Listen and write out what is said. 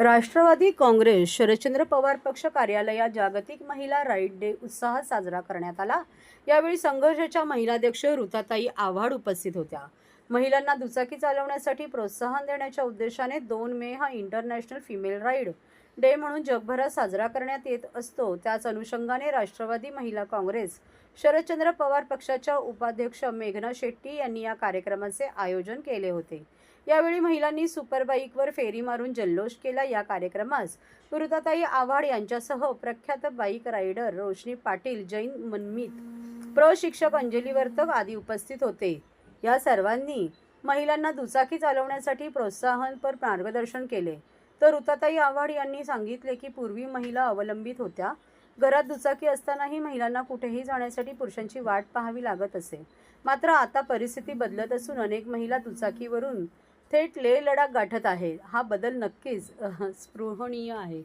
राष्ट्रवादी काँग्रेस शरदचंद्र पवार पक्ष कार्यालयात जागतिक महिला राईड डे उत्साहात साजरा करण्यात आला। यावेळी संघर्षाच्या महिलाध्यक्ष ऋताताई आव्हाड उपस्थित होत्या। महिलांना दुचाकी चालवण्यासाठी प्रोत्साहन देण्याच्या उद्देशाने 2 मे हा इंटरनॅशनल फिमेल राईड डे म्हणून जगभरात साजरा करण्यात येत असतो। त्याच अनुषंगाने राष्ट्रवादी महिला काँग्रेस शरदचंद्र पवार पक्षाच्या उपाध्यक्ष मेघना शेट्टी यांनी या कार्यक्रमाचे आयोजन केले होते। यावेळी महिलांनी सुपरबाईकवर फेरी मारून जल्लोष केला। या कार्यक्रमास ऋताताई आव्हाड यांच्यासह प्रख्यात बाईक रायडर रोशनी पाटील, जैन मनमित, प्रशिक्षक अंजली वर्तक आदी उपस्थित होते। या सर्वांनी महिलांना दुचाकी चालवण्यासाठी प्रोत्साहनपर मार्गदर्शन केले। तर ऋताताई आव्हाड यांनी सांगितले की पूर्वी महिला अवलंबित होत्या। घरात दुचाकी असतानाही महिलांना कुठेही जाण्यासाठी पुरुषांची वाट पाहावी लागत असे। मात्र आता परिस्थिती बदलत असून अनेक महिला दुचाकीवरून थेट लेह लडाख गाठत आहेत। हा बदल नक्कीच स्पृहणीय आहे।